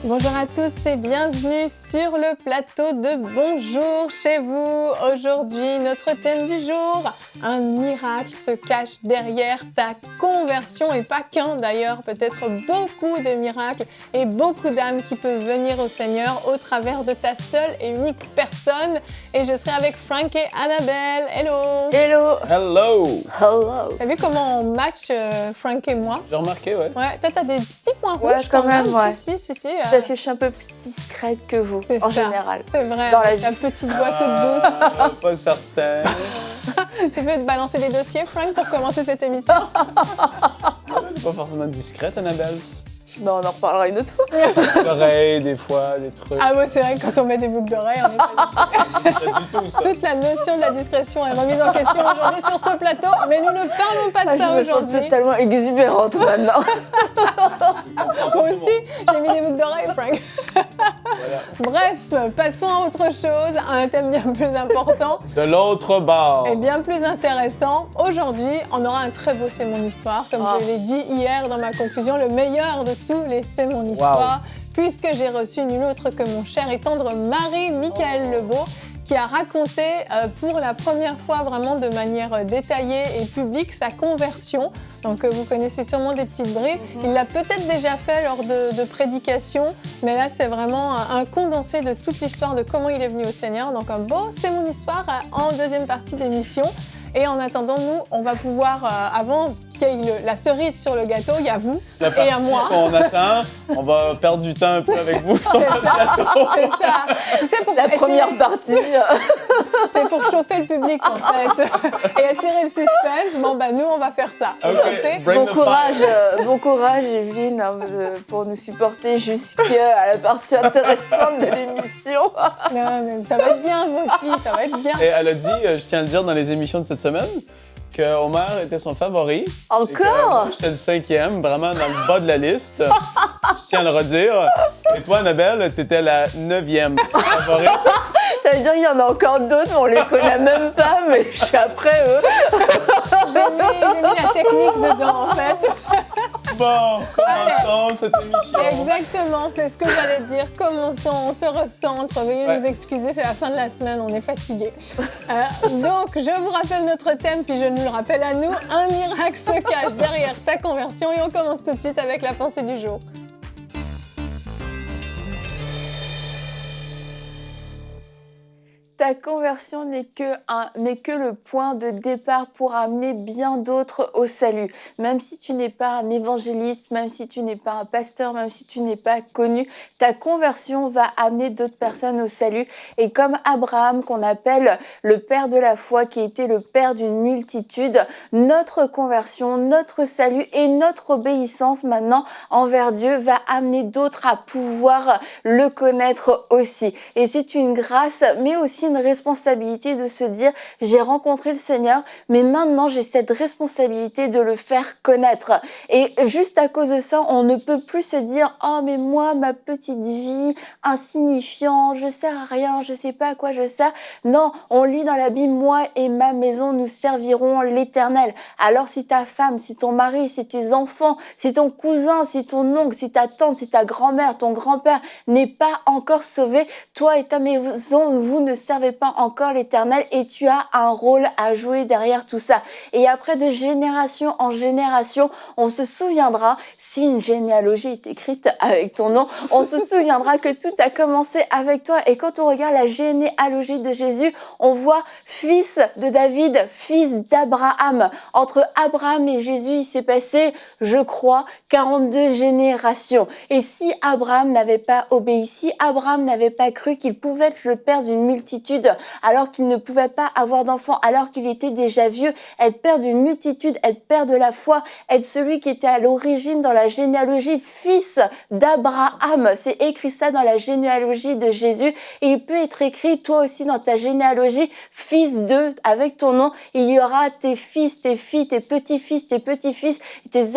Bonjour à tous et bienvenue sur le plateau de Bonjour chez vous. Aujourd'hui, notre thème du jour, un miracle se cache derrière ta conversion et pas qu'un d'ailleurs, peut-être beaucoup de miracles et beaucoup d'âmes qui peuvent venir au Seigneur au travers de ta seule et unique personne. Et je serai avec Frank et Annabelle. Hello! Hello! Hello! Hello! T'as vu comment on match Frank et moi? J'ai remarqué, ouais. Ouais, toi t'as des petits points Ouais, rouges quand même, ouais. Si. Parce que je suis un peu plus discrète que vous, C'est en ça. général. C'est vrai, Dans avec la ta petite voix toute douce. Pas certain. Tu veux te balancer des dossiers, Frank, pour commencer cette émission? Pas forcément discrète, Annabelle. Ben, on en reparlera une autre fois. L'oreille, des fois, des trucs. Ah ouais, c'est vrai que quand on met des boucles d'oreilles, on n'est pas C'est pas du tout ça. Toute la notion de la discrétion est remise en question aujourd'hui sur ce plateau, mais nous ne parlons pas de ça Je me sens aujourd'hui. totalement exubérante maintenant. Moi aussi, j'ai mis des boucles d'oreilles, Frank. Voilà. Bref, passons à autre chose, à un thème bien plus important De l'autre bord. et bien plus intéressant. Aujourd'hui, on aura un très beau C'est mon histoire, comme je l'ai dit hier dans ma conclusion, le meilleur de tous les C'est mon histoire, puisque j'ai reçu nul autre que mon cher et tendre mari, Michael Lebeau, qui a raconté pour la première fois vraiment de manière détaillée et publique sa conversion. Donc vous connaissez sûrement des petites bribes. Il l'a peut-être déjà fait lors de prédications, mais là c'est vraiment un condensé de toute l'histoire de comment il est venu au Seigneur. Donc un beau C'est mon histoire en deuxième partie d'émission. Et en attendant, nous, on va pouvoir, avant qu'il y ait la cerise sur le gâteau, il y a vous La et à partie moi. qu'on attend, on va perdre du temps un peu avec vous sur C'est le ça, plateau. c'est ça. Tu sais, pour La attirer- première partie. c'est pour chauffer le public en fait et attirer le suspense. Bon bah nous on va faire ça. Ok, Tu sais. bring Bon courage, Evelyne, hein, pour nous supporter jusqu'à la partie intéressante de l'émission. Non mais ça va être bien vous aussi, ça va être bien. Et elle a dit, je tiens à le dire dans les émissions de cette semaine, que Homer était son favori. Encore? Et que moi, j'étais le 5e, vraiment dans le bas de la liste. Je tiens à le redire. Et toi, Annabelle, t'étais la 9e favorite. Ça veut dire qu'il y en a encore d'autres, mais on les connaît même pas, mais je suis après eux. J'ai mis la technique dedans en fait. Bon, commençons cette émission. Exactement, c'est ce que j'allais dire. Commençons, on se recentre. Veuillez Ouais. nous excuser, c'est la fin de la semaine, on est fatigués. Donc, je vous rappelle notre thème, puis je nous le rappelle à nous. Un miracle se cache derrière ta conversion et on commence tout de suite avec la pensée du jour. Ta conversion n'est que le point de départ pour amener bien d'autres au salut. Même si tu n'es pas un évangéliste, même si tu n'es pas un pasteur, même si tu n'es pas connu, ta conversion va amener d'autres personnes au salut. Et comme Abraham, qu'on appelle le père de la foi, qui était le père d'une multitude, notre conversion, notre salut et notre obéissance maintenant envers Dieu va amener d'autres à pouvoir le connaître aussi. Et c'est une grâce, mais aussi une responsabilité de se dire j'ai rencontré le Seigneur, mais maintenant j'ai cette responsabilité de le faire connaître. Et juste à cause de ça, on ne peut plus se dire oh mais moi ma petite vie insignifiant, je sers à rien, je sais pas à quoi je sers. Non, on lit dans la Bible moi et ma maison nous servirons l'Éternel. Alors si ta femme, si ton mari, si tes enfants, si ton cousin, si ton oncle, si ta tante, si ta grand-mère, ton grand-père n'est pas encore sauvé, toi et ta maison vous ne servez pas encore l'Éternel et tu as un rôle à jouer derrière tout ça. Et après, de génération en génération, on se souviendra, si une généalogie est écrite avec ton nom, on se souviendra que tout a commencé avec toi. Et quand on regarde la généalogie de Jésus, on voit fils de David, fils d'Abraham. Entre Abraham et Jésus, il s'est passé, je crois, 42 générations. Et si Abraham n'avait pas obéi, si Abraham n'avait pas cru qu'il pouvait être le père d'une multitude, alors qu'il ne pouvait pas avoir d'enfants, alors qu'il était déjà vieux, être père d'une multitude, être père de la foi, être celui qui était à l'origine dans la généalogie, fils d'Abraham. C'est écrit ça dans la généalogie de Jésus. Et il peut être écrit, toi aussi, dans ta généalogie, fils de, avec ton nom, il y aura tes fils, tes filles, tes petits-fils, tes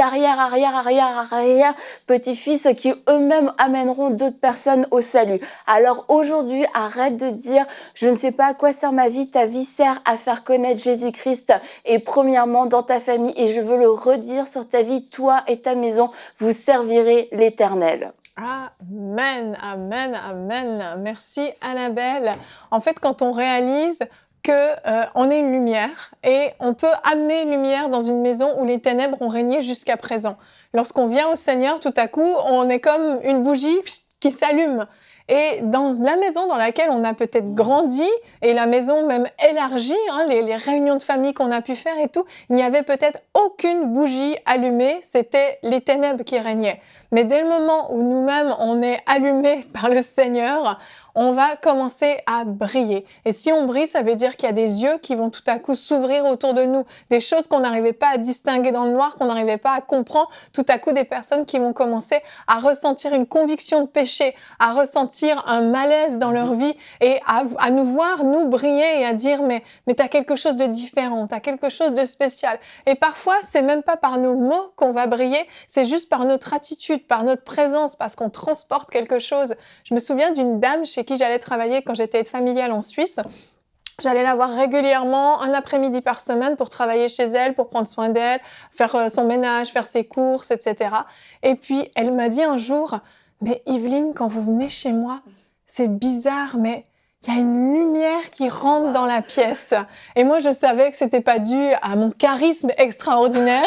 arrière petits-fils qui eux-mêmes amèneront d'autres personnes au salut. Alors aujourd'hui, arrête de dire, Je ne sais pas à quoi sert ma vie. Ta vie sert à faire connaître Jésus-Christ et premièrement dans ta famille. Et je veux le redire sur ta vie, toi et ta maison, vous servirez l'Éternel. Amen, amen, amen. Merci Annabelle. En fait, quand on réalise on est une lumière et on peut amener une lumière dans une maison où les ténèbres ont régné jusqu'à présent. Lorsqu'on vient au Seigneur, tout à coup, on est comme une bougie qui s'allume. Et dans la maison dans laquelle on a peut-être grandi, et la maison même élargie, les réunions de famille qu'on a pu faire et tout, il n'y avait peut-être aucune bougie allumée, c'était les ténèbres qui régnaient. Mais dès le moment où nous-mêmes, on est allumés par le Seigneur, on va commencer à briller. Et si on brille, ça veut dire qu'il y a des yeux qui vont tout à coup s'ouvrir autour de nous, des choses qu'on n'arrivait pas à distinguer dans le noir, qu'on n'arrivait pas à comprendre, tout à coup des personnes qui vont commencer à ressentir une conviction de péché, à ressentir un malaise dans leur vie et à nous voir, nous briller et à dire mais t'as quelque chose de différent, t'as quelque chose de spécial. Et parfois, c'est même pas par nos mots qu'on va briller, c'est juste par notre attitude, par notre présence, parce qu'on transporte quelque chose. Je me souviens d'une dame chez qui j'allais travailler quand j'étais aide familiale en Suisse. J'allais la voir régulièrement, un après-midi par semaine pour travailler chez elle, pour prendre soin d'elle, faire son ménage, faire ses courses, etc. Et puis, elle m'a dit un jour... Mais Yveline, quand vous venez chez moi, c'est bizarre, mais il y a une lumière qui rentre dans la pièce. Et moi, je savais que c'était pas dû à mon charisme extraordinaire,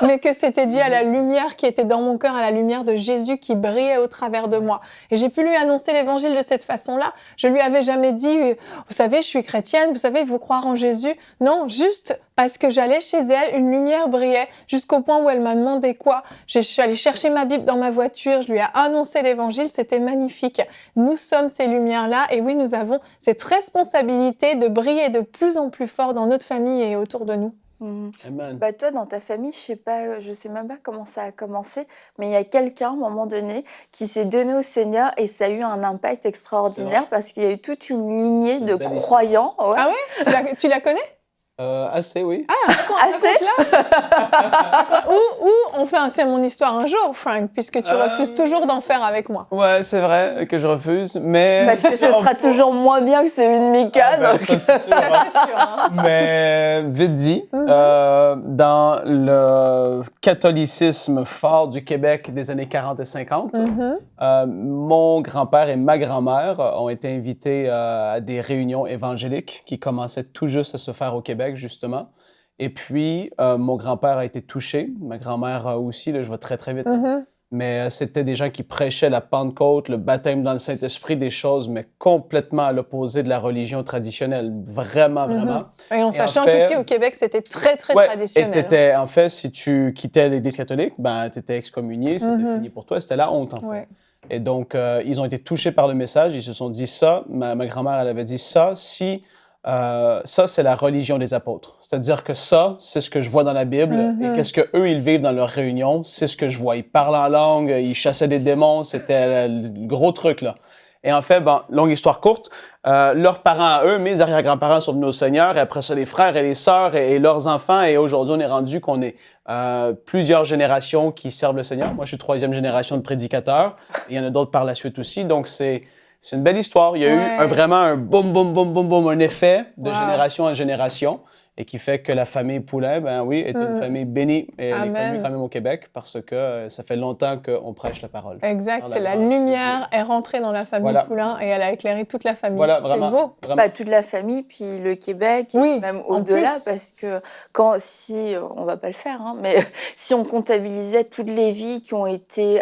mais que c'était dû à la lumière qui était dans mon cœur, à la lumière de Jésus qui brillait au travers de moi. Et j'ai pu lui annoncer l'évangile de cette façon-là. Je lui avais jamais dit, vous savez, je suis chrétienne, vous savez, il faut croire en Jésus. Non, juste parce que j'allais chez elle, une lumière brillait jusqu'au point où elle m'a demandé quoi. Je suis allée chercher ma Bible dans ma voiture, je lui ai annoncé l'évangile, c'était magnifique. Nous sommes ces lumières-là et oui, nous avons cette responsabilité de briller de plus en plus fort dans notre famille et autour de nous. Amen. Bah toi, dans ta famille, je sais même pas comment ça a commencé, mais il y a quelqu'un, à un moment donné, qui s'est donné au Seigneur et ça a eu un impact extraordinaire parce qu'il y a eu toute une lignée de croyants. Ouais. Ah ouais? Tu la connais? Assez, oui. Ah, assez Ou on fait un C'est mon histoire un jour, Frank, puisque tu refuses toujours d'en faire avec moi. Ouais, c'est vrai que je refuse, mais... Parce que ce sera toujours moins bien que celui de Mika. Ça, c'est sûr. Ça, c'est sûr. Hein. Mais vite dit, dans le catholicisme fort du Québec des années 40 et 50, mon grand-père et ma grand-mère ont été invités à des réunions évangéliques qui commençaient tout juste à se faire au Québec, justement. Et puis, mon grand-père a été touché, ma grand-mère aussi, là, je vais très, très vite. Mais c'était des gens qui prêchaient la Pentecôte, le baptême dans le Saint-Esprit, des choses, mais complètement à l'opposé de la religion traditionnelle. Vraiment, vraiment. Et sachant qu'ici, au Québec, c'était très, très traditionnel. Et en fait, si tu quittais l'Église catholique, ben, tu étais excommunié, c'était fini pour toi, c'était la honte, en fait. Ouais. Et donc, ils ont été touchés par le message, ils se sont dit ça, ma grand-mère, elle avait dit ça, ça, c'est la religion des apôtres. C'est-à-dire que ça, c'est ce que je vois dans la Bible. Et qu'est-ce qu'eux, ils vivent dans leurs réunions, c'est ce que je vois. Ils parlent en langue, ils chassaient des démons, c'était le gros truc, là. Et en fait, bon, longue histoire courte, leurs parents à eux, mes arrière-grands-parents sont venus au Seigneur, et après ça, les frères et les sœurs et leurs enfants. Et aujourd'hui, on est rendu qu'on est plusieurs générations qui servent le Seigneur. Moi, je suis 3e génération de prédicateur. Il y en a d'autres par la suite aussi. Donc, c'est une belle histoire. Il y a eu vraiment un boum, boum, boum, boum, boum, un effet de génération en génération et qui fait que la famille Poulain, ben oui, est une famille bénie et elle est connue quand même au Québec parce que ça fait longtemps qu'on prêche la parole. Exact. La lumière est rentrée dans la famille Poulain et elle a éclairé toute la famille. Voilà, vraiment. C'est beau. Vraiment. Bah, toute la famille, puis le Québec, et même au-delà, parce que on va pas le faire, hein, mais si on comptabilisait toutes les vies qui ont été,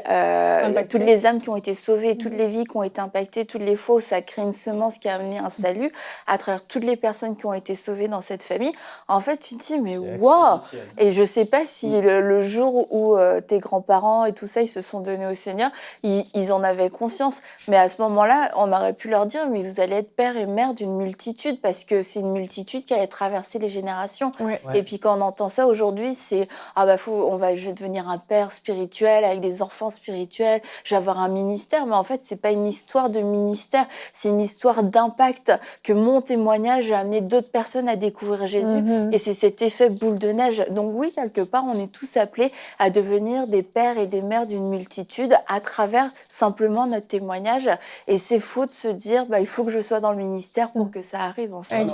toutes les âmes qui ont été sauvées, toutes les vies qui ont été impactées, toutes les fois où ça a créé une semence qui a amené un salut, à travers toutes les personnes qui ont été sauvées dans cette famille, en fait, tu te dis, mais waouh! Et je sais pas si le jour où tes grands-parents et tout ça, ils se sont donnés au Seigneur, ils en avaient conscience. Mais à ce moment-là, on aurait pu leur dire, mais vous allez être père et mère d'une multitude, parce que c'est une multitude qui allait traverser les générations. Et puis quand on entend ça aujourd'hui, c'est, je vais devenir un père spirituel avec des enfants spirituels, je vais avoir un ministère. Mais en fait, c'est pas une histoire de ministère, c'est une histoire d'impact, que mon témoignage a amené d'autres personnes à découvrir Jésus. vu. Et c'est cet effet boule de neige. Donc oui, quelque part, on est tous appelés à devenir des pères et des mères d'une multitude à travers simplement notre témoignage. Et c'est faux de se dire, il faut que je sois dans le ministère pour que ça arrive, en fait.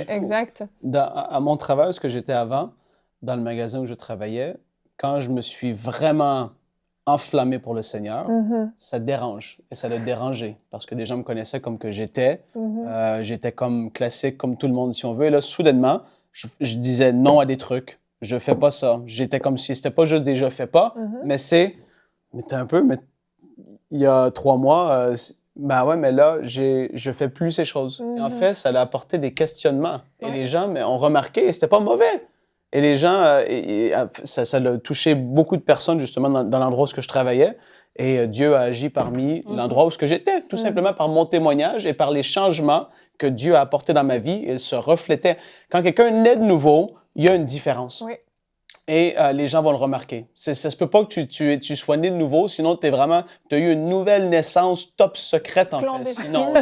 Exact. À mon travail, ce que j'étais avant, dans le magasin où je travaillais, quand je me suis vraiment enflammé pour le Seigneur, ça dérange. Et ça l'a dérangé parce que des gens me connaissaient comme que j'étais. J'étais comme classique, comme tout le monde, si on veut. Et là, soudainement, je disais non à des trucs. Je fais pas ça. J'étais comme si c'était pas juste des je fais pas, mais c'est... Mais t'es un peu... Mais il y a 3 mois... mais là, je fais plus ces choses. Et en fait, ça a apporté des questionnements. Et les gens ont remarqué, et c'était pas mauvais. Et les gens, ça a touché beaucoup de personnes, justement, dans l'endroit où je travaillais. Et Dieu a agi parmi l'endroit où j'étais, tout simplement par mon témoignage et par les changements que Dieu a apportés dans ma vie. Il se reflétait. Quand quelqu'un naît de nouveau, il y a une différence. Oui. Et les gens vont le remarquer. Ça se peut pas que tu sois né de nouveau, sinon tu as eu une nouvelle naissance top secrète, en fait. Sinon,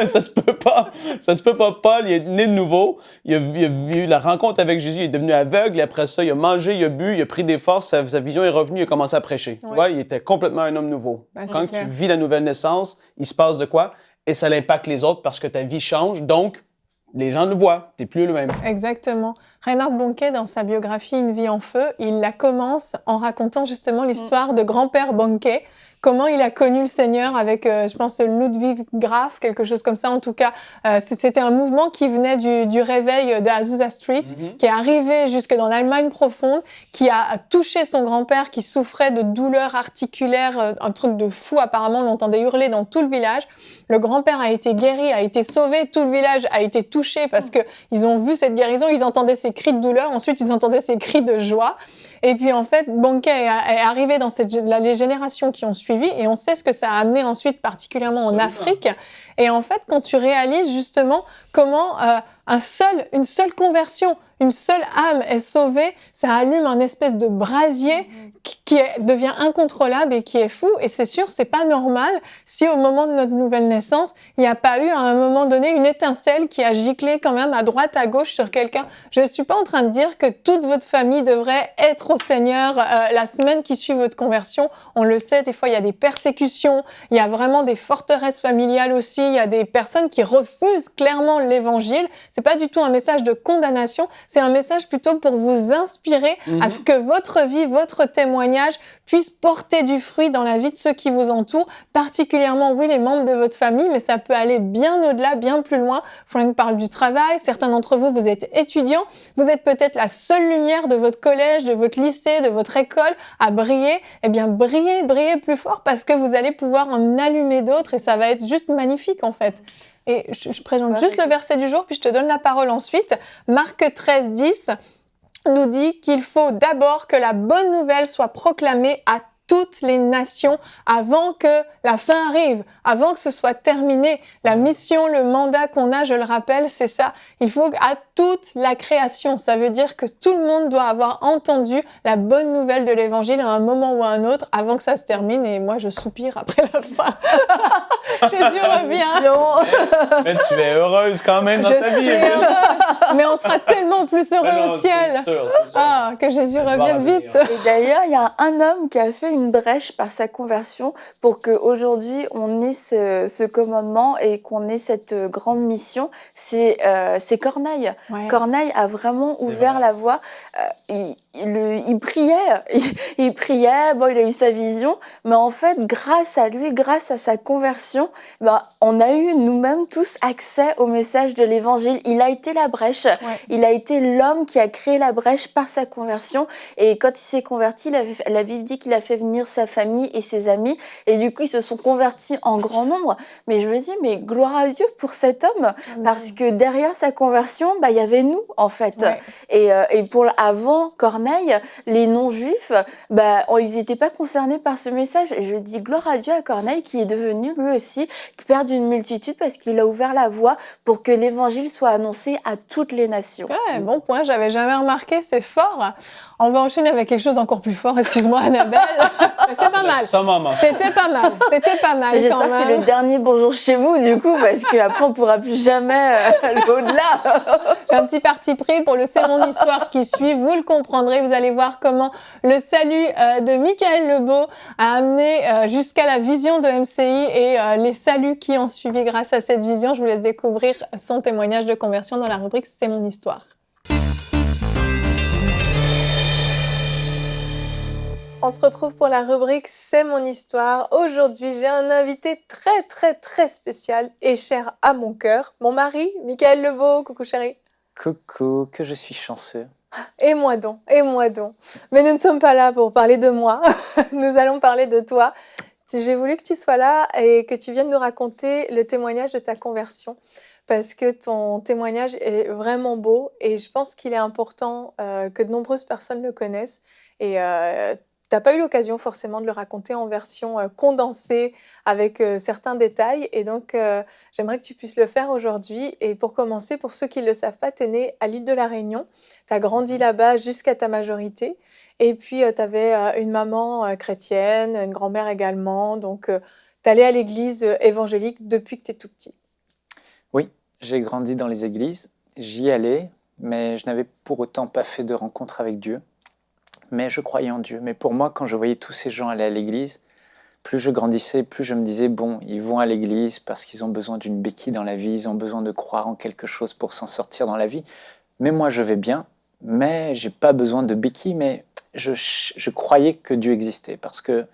ça se peut pas. Ça se peut pas. Paul, il est né de nouveau. Il a eu la rencontre avec Jésus. Il est devenu aveugle. Et après ça, il a mangé, il a bu, il a pris des forces. Sa vision est revenue. Il a commencé à prêcher. Oui. Tu vois, il était complètement un homme nouveau. Quand tu vis la nouvelle naissance, il se passe de quoi? Et ça impacte les autres parce que ta vie change. Donc, les gens le voient, t'es plus le même. Exactement. Reinhard Bonnke, dans sa biographie Une vie en feu, il la commence en racontant justement l'histoire de grand-père Bonnke, comment il a connu le Seigneur avec, je pense, Ludwig Graf, quelque chose comme ça. En tout cas, c'était un mouvement qui venait du réveil de Azusa Street, qui est arrivé jusque dans l'Allemagne profonde, qui a touché son grand-père qui souffrait de douleurs articulaires, un truc de fou. Apparemment, on l'entendait hurler dans tout le village. Le grand-père a été guéri, a été sauvé. Tout le village a été touché parce qu'ils ont vu cette guérison. Ils entendaient ses cris de douleur. Ensuite, ils entendaient ses cris de joie. Et puis, en fait, Bonnke est arrivé dans les générations qui ont suivi. Et on sait ce que ça a amené ensuite, particulièrement en Afrique. Et en fait, quand tu réalises justement comment une seule conversion, une seule âme est sauvée, ça allume un espèce de brasier qui devient incontrôlable et qui est fou. Et c'est sûr, c'est pas normal si au moment de notre nouvelle naissance, il n'y a pas eu à un moment donné une étincelle qui a giclé quand même à droite, à gauche sur quelqu'un. Je ne suis pas en train de dire que toute votre famille devrait être au Seigneur la semaine qui suit votre conversion. On le sait, des fois, il y a des persécutions, il y a vraiment des forteresses familiales aussi, il y a des personnes qui refusent clairement l'évangile. C'est pas du tout un message de condamnation, c'est un message plutôt pour vous inspirer à ce que votre vie, votre témoignage puisse porter du fruit dans la vie de ceux qui vous entourent, particulièrement, oui, les membres de votre famille, mais ça peut aller bien au-delà, bien plus loin. Frank parle du travail, certains d'entre vous, vous êtes étudiants, vous êtes peut-être la seule lumière de votre collège, de votre lycée, de votre école à briller. Eh bien, brillez plus fort parce que vous allez pouvoir en allumer d'autres et ça va être juste magnifique, en fait. Et je présente juste le verset du jour, puis je te donne la parole ensuite. Marc 13, 10 nous dit qu'il faut d'abord que la bonne nouvelle soit proclamée à toutes les nations avant que la fin arrive, avant que ce soit terminé. La mission, le mandat qu'on a, je le rappelle, c'est ça. Il faut à toute la création. Ça veut dire que tout le monde doit avoir entendu la bonne nouvelle de l'Évangile à un moment ou à un autre avant que ça se termine. Et moi, je soupire après la fin. Jésus revient. Mais tu es heureuse quand même dans ta vie. Je suis heureuse, mais on sera tellement plus heureux au ciel. C'est sûr. Que Jésus revienne vite. Et d'ailleurs, il y a un homme qui a fait une brèche par sa conversion pour qu'aujourd'hui on ait ce commandement et qu'on ait cette grande mission. C'est Corneille. Ouais. Corneille a vraiment ouvert la voie. Il priait, bon, il a eu sa vision, mais en fait, grâce à lui, grâce à sa conversion, on a eu nous-mêmes tous accès au message de l'Évangile. Il a été la brèche, il a été l'homme qui a créé la brèche par sa conversion, et quand il s'est converti, la Bible dit qu'il a fait venir sa famille et ses amis, et du coup, ils se sont convertis en grand nombre. Mais je me dis, mais gloire à Dieu pour cet homme, parce que derrière sa conversion, il y avait nous, en fait. Ouais. Et avant Corneille, les non-juifs, ils n'étaient pas concernés par ce message. Et je dis gloire à Dieu à Corneille qui est devenu lui aussi père d'une multitude parce qu'il a ouvert la voie pour que l'évangile soit annoncé à toutes les nations. Ouais, bon point, j'avais jamais remarqué, c'est fort. On va enchaîner avec quelque chose d'encore plus fort, excuse-moi Annabelle. C'était pas mal. Ce moment. C'était pas mal. C'était pas mal. J'espère que c'est le dernier bonjour chez vous, du coup, parce qu'après, on ne pourra plus jamais aller au-delà. J'ai un petit parti pris pour le C'est mon histoire qui suit. Vous le comprendrez. Vous allez voir comment le salut de Michael Lebeau a amené jusqu'à la vision de MCI et les saluts qui ont suivi grâce à cette vision. Je vous laisse découvrir son témoignage de conversion dans la rubrique C'est mon histoire. On se retrouve pour la rubrique C'est mon histoire. Aujourd'hui, j'ai un invité très spécial et cher à mon cœur. Mon mari, Michael Lebeau. Coucou chéri. Coucou, que je suis chanceux. Et moi donc. Mais nous ne sommes pas là pour parler de moi. Nous allons parler de toi. J'ai voulu que tu sois là et que tu viennes nous raconter le témoignage de ta conversion. Parce que ton témoignage est vraiment beau et je pense qu'il est important que de nombreuses personnes le connaissent. Et tu n'as pas eu l'occasion forcément de le raconter en version condensée avec certains détails. Et donc, j'aimerais que tu puisses le faire aujourd'hui. Et pour commencer, pour ceux qui ne le savent pas, tu es né à l'île de la Réunion. Tu as grandi là-bas jusqu'à ta majorité. Et puis, tu avais une maman chrétienne, une grand-mère également. Donc, tu allais à l'église évangélique depuis que tu es tout petit. Oui, j'ai grandi dans les églises. J'y allais, mais je n'avais pour autant pas fait de rencontre avec Dieu. Mais je croyais en Dieu. Mais pour moi, quand je voyais tous ces gens aller à l'église, plus je grandissais, plus je me disais, bon, ils vont à l'église parce qu'ils ont besoin d'une béquille dans la vie, ils ont besoin de croire en quelque chose pour s'en sortir dans la vie. Mais moi, je vais bien, mais j'ai pas besoin de béquille, mais je croyais que Dieu existait parce que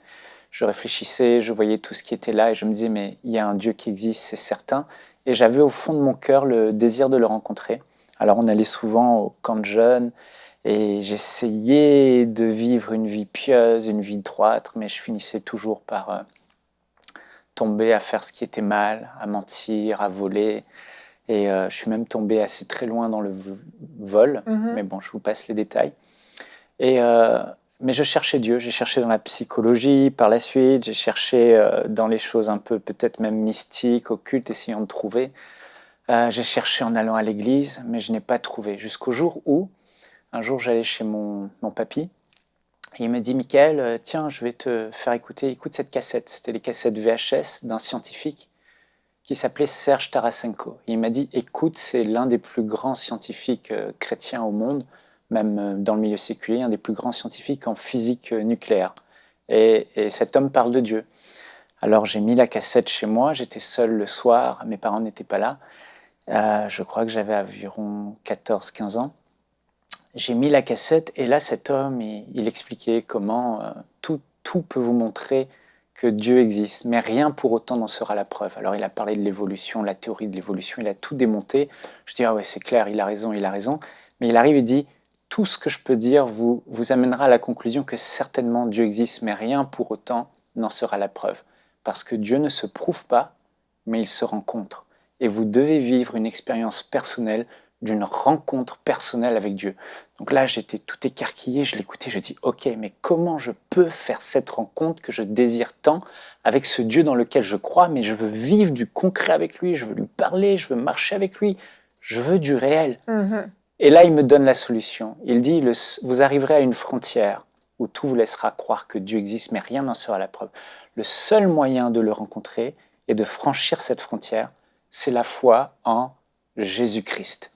je réfléchissais, je voyais tout ce qui était là et je me disais, mais il y a un Dieu qui existe, c'est certain. Et j'avais au fond de mon cœur le désir de le rencontrer. Alors, on allait souvent au camp de jeunes, et j'essayais de vivre une vie pieuse, une vie droite, mais je finissais toujours par tomber à faire ce qui était mal, à mentir, à voler. Et je suis même tombé assez très loin dans le vol, mais bon, je vous passe les détails. Mais je cherchais Dieu, j'ai cherché dans la psychologie par la suite, j'ai cherché dans les choses un peu peut-être même mystiques, occultes, essayant de trouver. J'ai cherché en allant à l'église, mais je n'ai pas trouvé. Jusqu'au jour où, un jour, j'allais chez mon papy, et il me dit « Michael, tiens, je vais te faire écoute cette cassette. » C'était les cassettes VHS d'un scientifique qui s'appelait Serge Tarasenko. Et il m'a dit « Écoute, c'est l'un des plus grands scientifiques chrétiens au monde, même dans le milieu séculier, un des plus grands scientifiques en physique nucléaire. Et cet homme parle de Dieu. » Alors j'ai mis la cassette chez moi, j'étais seul le soir, mes parents n'étaient pas là. Je crois que j'avais environ 14-15 ans. J'ai mis la cassette et là, cet homme, il expliquait comment tout peut vous montrer que Dieu existe, mais rien pour autant n'en sera la preuve. Alors, il a parlé de l'évolution, la théorie de l'évolution, il a tout démonté. Je dis, ah ouais, c'est clair, il a raison. Mais il arrive et dit, tout ce que je peux dire vous amènera à la conclusion que certainement Dieu existe, mais rien pour autant n'en sera la preuve. Parce que Dieu ne se prouve pas, mais il se rencontre. Et vous devez vivre une expérience personnelle d'une rencontre personnelle avec Dieu. Donc là, j'étais tout écarquillé, je l'écoutais, je dis « Ok, mais comment je peux faire cette rencontre que je désire tant avec ce Dieu dans lequel je crois, mais je veux vivre du concret avec lui, je veux lui parler, je veux marcher avec lui, je veux du réel. » Et là, il me donne la solution. Il dit « Vous arriverez à une frontière où tout vous laissera croire que Dieu existe, mais rien n'en sera la preuve. Le seul moyen de le rencontrer et de franchir cette frontière, c'est la foi en Jésus-Christ. »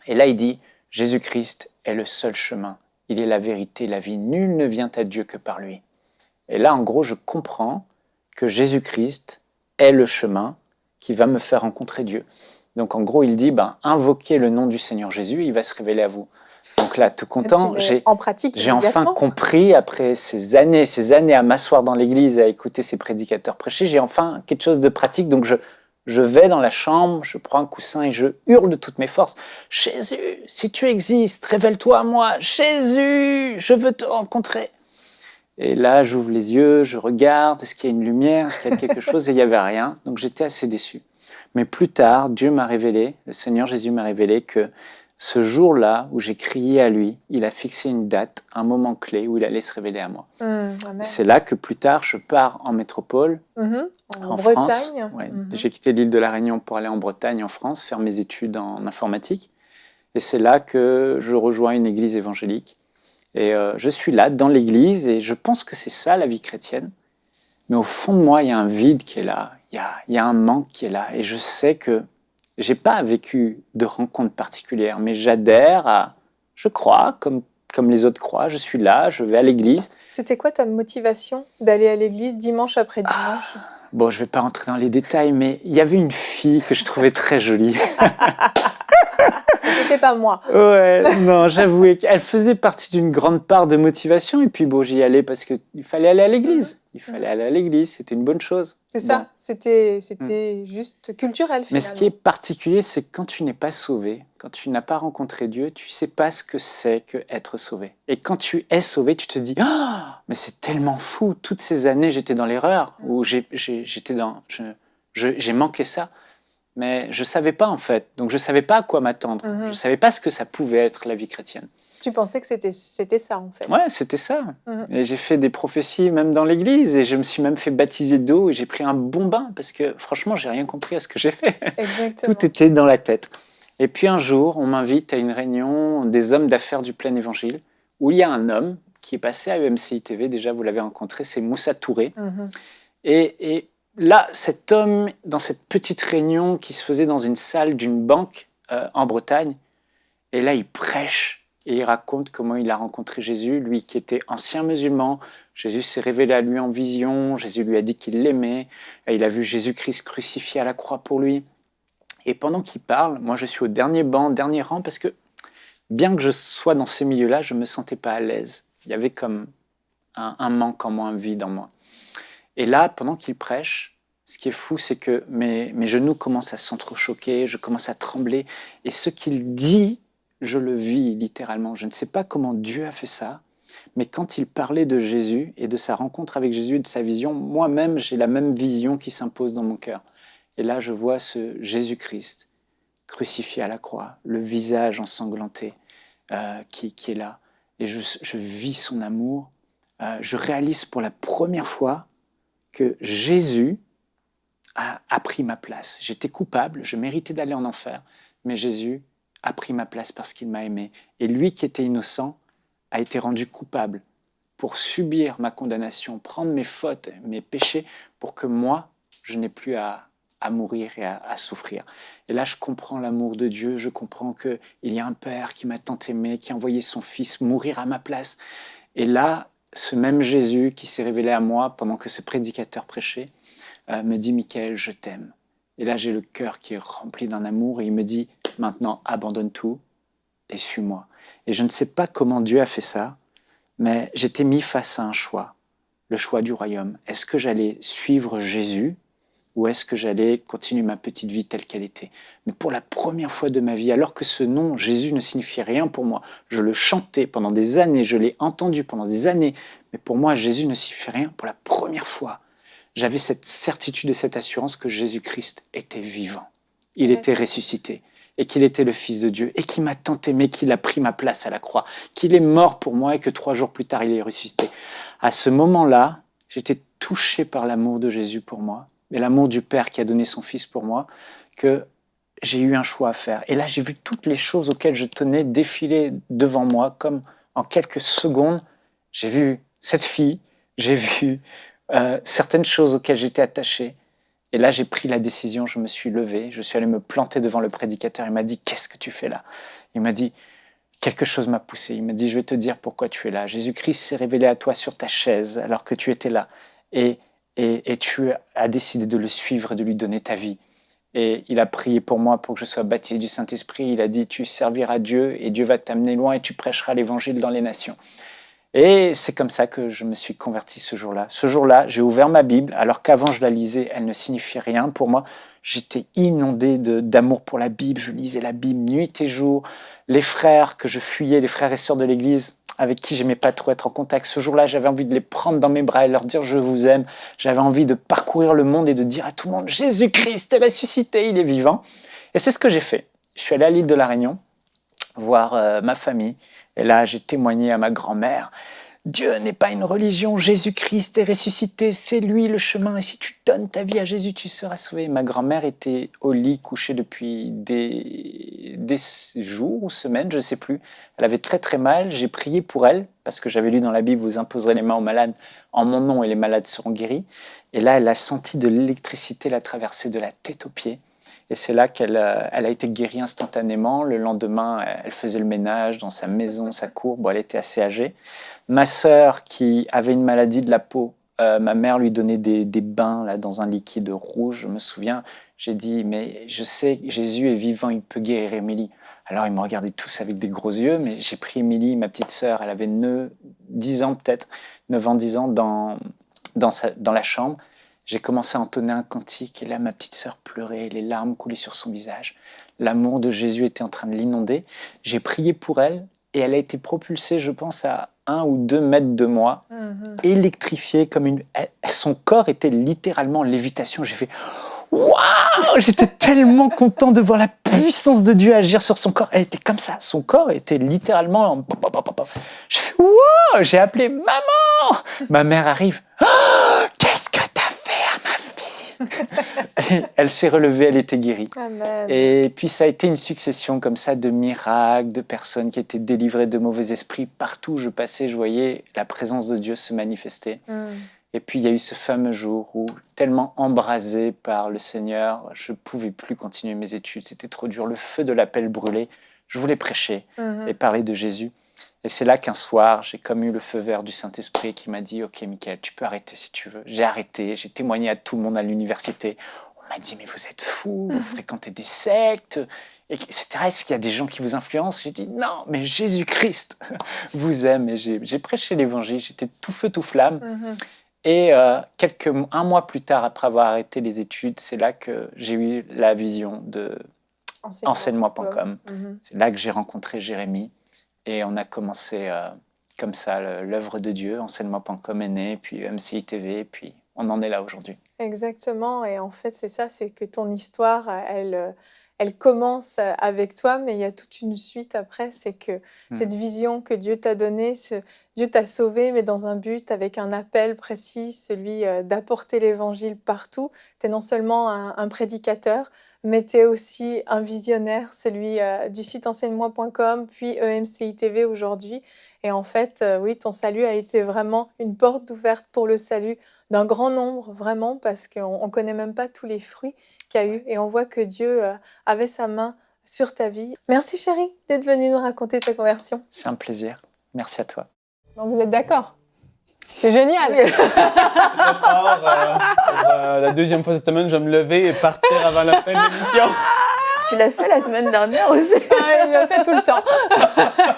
Et là, il dit, Jésus-Christ est le seul chemin. Il est la vérité, la vie. Nul ne vient à Dieu que par lui. Et là, en gros, je comprends que Jésus-Christ est le chemin qui va me faire rencontrer Dieu. Donc, en gros, il dit, invoquez le nom du Seigneur Jésus, il va se révéler à vous. Donc là, tout content, j'ai enfin compris, après ces années à m'asseoir dans l'église, à écouter ces prédicateurs prêcher, j'ai enfin quelque chose de pratique. Donc, je vais dans la chambre, je prends un coussin et je hurle de toutes mes forces. « Jésus, si tu existes, révèle-toi à moi. Jésus, je veux te rencontrer. » Et là, j'ouvre les yeux, je regarde, est-ce qu'il y a une lumière, est-ce qu'il y a quelque chose? Et il n'y avait rien. Donc j'étais assez déçu. Mais plus tard, Dieu m'a révélé, le Seigneur Jésus m'a révélé que ce jour-là où j'ai crié à lui, il a fixé une date, un moment clé où il allait se révéler à moi. C'est là que plus tard, je pars en métropole, en France. Ouais. J'ai quitté l'île de la Réunion pour aller en Bretagne, en France, faire mes études en informatique. Et c'est là que je rejoins une église évangélique. Et je suis là, dans l'église, et je pense que c'est ça, la vie chrétienne. Mais au fond de moi, il y a un vide qui est là, il y a un manque qui est là. Et je sais que je n'ai pas vécu de rencontre particulière, mais j'adhère à, je crois, comme les autres croient, je suis là, je vais à l'église. C'était quoi ta motivation d'aller à l'église dimanche après dimanche? Bon, je ne vais pas rentrer dans les détails, mais il y avait une fille que je trouvais très jolie. C'était pas moi. Ouais, non, j'avouais qu'elle faisait partie d'une grande part de motivation. Et puis bon, j'y allais parce qu'il fallait aller à l'église. Il fallait aller à l'église, c'était une bonne chose. C'est ça, Bon. c'était juste culturel finalement. Mais ce qui est particulier, c'est que quand tu n'es pas sauvé, quand tu n'as pas rencontré Dieu, tu ne sais pas ce que c'est que être sauvé. Et quand tu es sauvé, tu te dis « Ah, mais c'est tellement fou, toutes ces années j'étais dans l'erreur, ou j'ai manqué ça. » Mais je ne savais pas en fait, donc je ne savais pas à quoi m'attendre. Je ne savais pas ce que ça pouvait être la vie chrétienne. Tu pensais que c'était ça en fait. Ouais, c'était ça. Et j'ai fait des prophéties même dans l'église, et je me suis même fait baptiser d'eau, et j'ai pris un bon bain, parce que franchement, j'ai rien compris à ce que j'ai fait. Exactement. Tout était dans la tête. Et puis un jour, on m'invite à une réunion des hommes d'affaires du plein évangile, où il y a un homme qui est passé à EMCI TV, déjà vous l'avez rencontré, c'est Moussa Touré. Et là, cet homme, dans cette petite réunion qui se faisait dans une salle d'une banque en Bretagne, et là, il prêche et il raconte comment il a rencontré Jésus, lui qui était ancien musulman. Jésus s'est révélé à lui en vision, Jésus lui a dit qu'il l'aimait, et il a vu Jésus-Christ crucifié à la croix pour lui. Et pendant qu'il parle, moi je suis au dernier banc, dernier rang, parce que bien que je sois dans ces milieux-là, je ne me sentais pas à l'aise. Il y avait comme un manque en moi, un vide en moi. Et là, pendant qu'il prêche, ce qui est fou, c'est que mes genoux commencent à s'entrechoquer, je commence à trembler. Et ce qu'il dit, je le vis littéralement. Je ne sais pas comment Dieu a fait ça, mais quand il parlait de Jésus et de sa rencontre avec Jésus et de sa vision, moi-même, j'ai la même vision qui s'impose dans mon cœur. Et là, je vois ce Jésus-Christ crucifié à la croix, le visage ensanglanté qui est là. Et je vis son amour. Je réalise pour la première fois que Jésus a pris ma place. J'étais coupable, je méritais d'aller en enfer, mais Jésus a pris ma place parce qu'il m'a aimé. Et lui qui était innocent a été rendu coupable pour subir ma condamnation, prendre mes fautes, mes péchés, pour que moi, je n'ai plus à mourir et à souffrir. Et là, je comprends l'amour de Dieu, je comprends qu'il y a un Père qui m'a tant aimé, qui a envoyé son Fils mourir à ma place. Et là, ce même Jésus qui s'est révélé à moi pendant que ce prédicateur prêchait, me dit « Michaël, je t'aime ». Et là, j'ai le cœur qui est rempli d'un amour, et il me dit « Maintenant, abandonne tout et suis-moi ». Et je ne sais pas comment Dieu a fait ça, mais j'étais mis face à un choix, le choix du royaume. Est-ce que j'allais suivre Jésus ou est-ce que j'allais continuer ma petite vie telle qu'elle était? Mais pour la première fois de ma vie, alors que ce nom, Jésus, ne signifiait rien pour moi, je le chantais pendant des années, je l'ai entendu pendant des années, mais pour moi, Jésus ne signifiait rien. Pour la première fois, j'avais cette certitude et cette assurance que Jésus-Christ était vivant. Il était ressuscité et qu'il était le Fils de Dieu et qu'il m'a tant aimé, qu'il a pris ma place à la croix, qu'il est mort pour moi et que 3 jours plus tard, il est ressuscité. À ce moment-là, j'étais touché par l'amour de Jésus pour moi et l'amour du Père qui a donné son Fils pour moi, que j'ai eu un choix à faire. Et là, j'ai vu toutes les choses auxquelles je tenais défiler devant moi, comme en quelques secondes, j'ai vu cette fille, j'ai vu certaines choses auxquelles j'étais attaché. Et là, j'ai pris la décision, je me suis levé, je suis allé me planter devant le prédicateur. Il m'a dit « Qu'est-ce que tu fais là ?» Il m'a dit « Quelque chose m'a poussé. » Il m'a dit « Je vais te dire pourquoi tu es là. Jésus-Christ s'est révélé à toi sur ta chaise alors que tu étais là. Et tu as décidé de le suivre et de lui donner ta vie. » Et il a prié pour moi pour que je sois baptisé du Saint-Esprit. Il a dit « Tu serviras Dieu et Dieu va t'amener loin et tu prêcheras l'évangile dans les nations. » Et c'est comme ça que je me suis converti ce jour-là. Ce jour-là, j'ai ouvert ma Bible, alors qu'avant je la lisais, elle ne signifiait rien pour moi. J'étais inondé d'amour pour la Bible, je lisais la Bible nuit et jour. Les frères que je fuyais, les frères et sœurs de l'Église, avec qui j'aimais pas trop être en contact, ce jour-là, j'avais envie de les prendre dans mes bras et leur dire « je vous aime ». J'avais envie de parcourir le monde et de dire à tout le monde « Jésus-Christ est ressuscité, il est vivant ». Et c'est ce que j'ai fait. Je suis allé à l'île de la Réunion, voir ma famille. Et là, j'ai témoigné à ma grand-mère Dieu n'est pas une religion, Jésus-Christ est ressuscité, c'est lui le chemin, et si tu donnes ta vie à Jésus, tu seras sauvé. Ma grand-mère était au lit, couchée depuis des jours ou semaines, je ne sais plus. Elle avait très très mal, j'ai prié pour elle, parce que j'avais lu dans la Bible, vous imposerez les mains aux malades en mon nom et les malades seront guéris. Et là, elle a senti de l'électricité la traverser de la tête aux pieds. Et c'est là qu'elle a été guérie instantanément. Le lendemain, elle faisait le ménage dans sa maison, sa cour. Bon, elle était assez âgée. Ma sœur, qui avait une maladie de la peau, ma mère lui donnait des bains là, dans un liquide rouge. Je me souviens, j'ai dit, mais je sais, Jésus est vivant, il peut guérir Émilie. Alors, ils me regardaient tous avec des gros yeux, mais j'ai pris Émilie, ma petite sœur, elle avait 10 ans peut-être, 9 ans, 10 ans, dans la chambre. J'ai commencé à entonner un cantique et là, ma petite sœur pleurait, les larmes coulaient sur son visage. L'amour de Jésus était en train de l'inonder. J'ai prié pour elle et elle a été propulsée, je pense, à 1 ou 2 mètres de moi, électrifiée comme son corps était littéralement en lévitation. J'ai fait « Waouh !» J'étais tellement content de voir la puissance de Dieu agir sur son corps. Elle était comme ça. Son corps était littéralement en... J'ai fait « Waouh !» J'ai appelé « Maman !» Ma mère arrive « Oh, qu'est-ce que t'as fait à ma fille ?» Et elle s'est relevée, elle était guérie. Amen. Et puis ça a été une succession comme ça de miracles, de personnes qui étaient délivrées de mauvais esprits. Partout où je passais, je voyais la présence de Dieu se manifester. Et puis il y a eu ce fameux jour où, tellement embrasé par le Seigneur, je ne pouvais plus continuer mes études. C'était trop dur, le feu de l'appel brûlait. Je voulais prêcher et parler de Jésus. Et c'est là qu'un soir, j'ai comme eu le feu vert du Saint-Esprit qui m'a dit « Ok, Michael, tu peux arrêter si tu veux. » J'ai arrêté, j'ai témoigné à tout le monde à l'université. On m'a dit « Mais vous êtes fous, vous fréquentez des sectes, etc. Est-ce qu'il y a des gens qui vous influencent ?» J'ai dit « Non, mais Jésus-Christ vous aime. » Et j'ai prêché l'Évangile, j'étais tout feu, tout flamme. Et un mois plus tard, après avoir arrêté les études, c'est là que j'ai eu la vision de enseigne-moi.com. C'est là que j'ai rencontré Jérémie. Et on a commencé comme ça l'œuvre de Dieu. Enseigne-moi.com est né, puis MCI TV, puis on en est là aujourd'hui. Exactement. Et en fait, c'est ça, c'est que ton histoire, elle commence avec toi, mais il y a toute une suite après. C'est que cette vision que Dieu t'a donnée, Dieu t'a sauvé, mais dans un but, avec un appel précis, celui d'apporter l'évangile partout. Tu es non seulement un prédicateur, mais tu es aussi un visionnaire, celui du site enseigne-moi.com, puis EMCI TV aujourd'hui. Et en fait, oui, ton salut a été vraiment une porte ouverte pour le salut d'un grand nombre, vraiment, parce qu'on ne connaît même pas tous les fruits qu'il y a eu. Et on voit que Dieu avait sa main sur ta vie. Merci chérie d'être venue nous raconter ta conversion. C'est un plaisir. Merci à toi. Bon, vous êtes d'accord? C'était génial. Très fort, pour la deuxième fois cette semaine, je vais me lever et partir avant la fin de l'émission. Tu l'as fait la semaine dernière aussi. Il le fait tout le temps.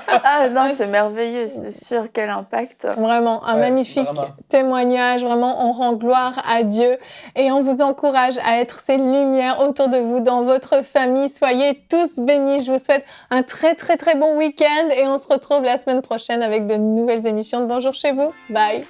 Ah non, c'est merveilleux, c'est sûr, quel impact. Vraiment, un magnifique témoignage. Vraiment, on rend gloire à Dieu et on vous encourage à être ces lumières autour de vous, dans votre famille. Soyez tous bénis. Je vous souhaite un très, très, très bon week-end et on se retrouve la semaine prochaine avec de nouvelles émissions de Bonjour chez vous. Bye.